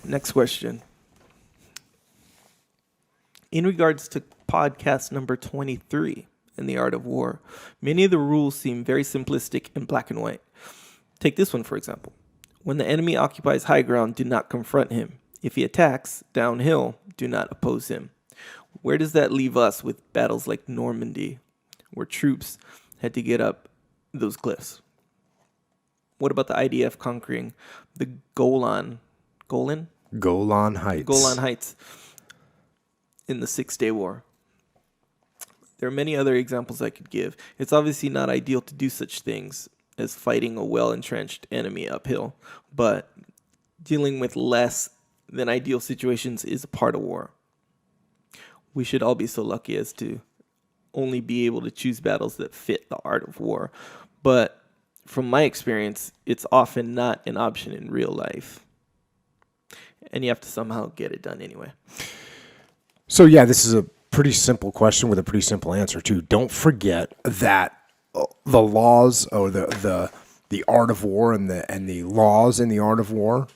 Next question. In regards to podcast number 23, In the Art of War, many of the rules seem very simplistic and black and white. Take this one, for example. When the enemy occupies high ground, do not confront him. If he attacks downhill, do not oppose him. Where does that leave us with battles like Normandy, where troops had to get up those cliffs? What about the IDF conquering the Golan Heights in the 6-Day War? There are many other examples I could give. It's obviously not ideal to do such things as fighting a well-entrenched enemy uphill, but dealing with less than ideal situations is a part of war. We should all be so lucky as to only be able to choose battles that fit the art of war. But from my experience, it's often not an option in real life. And you have to somehow get it done anyway. So yeah, this is a pretty simple question with a pretty simple answer too. Don't forget that the laws or the art of war and the laws in the art of war,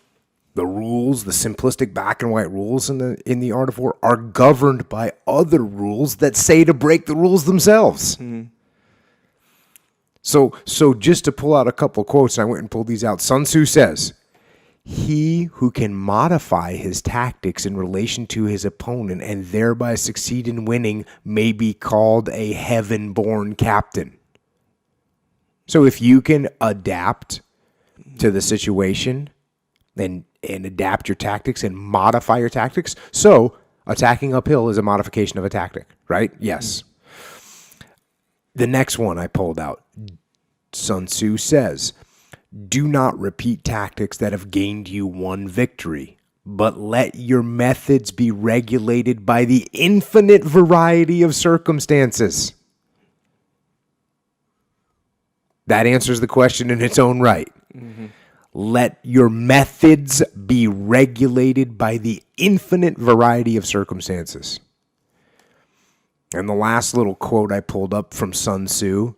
the rules, the simplistic black and white rules in the art of war are governed by other rules that say to break the rules themselves. Mm-hmm. So just to pull out a couple quotes, and I went and pulled these out. Sun Tzu says, "He who can modify his tactics in relation to his opponent and thereby succeed in winning may be called a heaven-born captain." So if you can adapt to the situation and adapt your tactics and modify your tactics. So attacking uphill is a modification of a tactic, right? Yes. The next one I pulled out, Sun Tzu says, "Do not repeat tactics that have gained you one victory, but let your methods be regulated by the infinite variety of circumstances." That answers the question in its own right. Mm-hmm. Let your methods be regulated by the infinite variety of circumstances. And the last little quote I pulled up from Sun Tzu,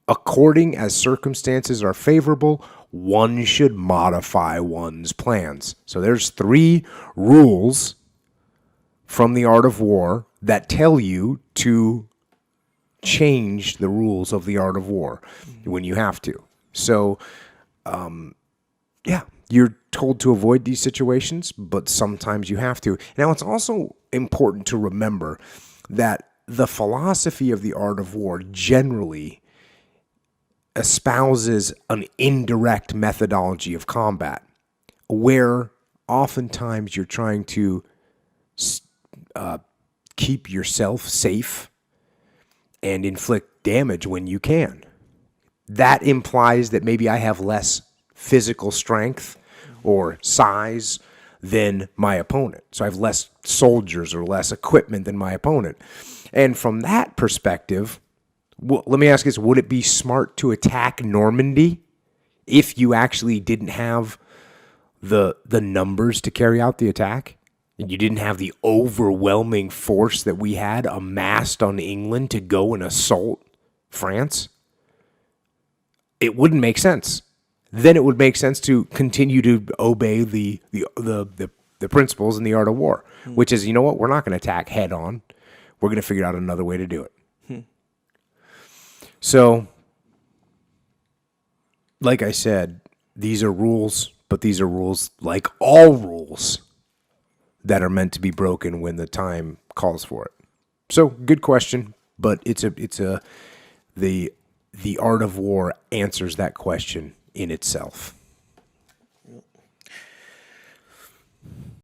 "According as circumstances are favorable, one should modify one's plans." So there's 3 rules from the art of war that tell you to change the rules of the art of war when you have to. So, you're told to avoid these situations, but sometimes you have to. Now, it's also important to remember that the philosophy of the art of war generally espouses an indirect methodology of combat, where oftentimes you're trying to keep yourself safe and inflict damage when you can. That implies that maybe I have less physical strength or size than my opponent. So I have less soldiers or less equipment than my opponent. And from that perspective, let me ask you this, would it be smart to attack Normandy if you actually didn't have the numbers to carry out the attack? And you didn't have the overwhelming force that we had amassed on England to go and assault France? It wouldn't make sense. Then it would make sense to continue to obey the principles in the art of war, which is, you know what, we're not going to attack head on. We're going to figure out another way to do it. So, like I said, these are rules, but these are rules like all rules that are meant to be broken when the time calls for it. So, good question, but the art of war answers that question in itself.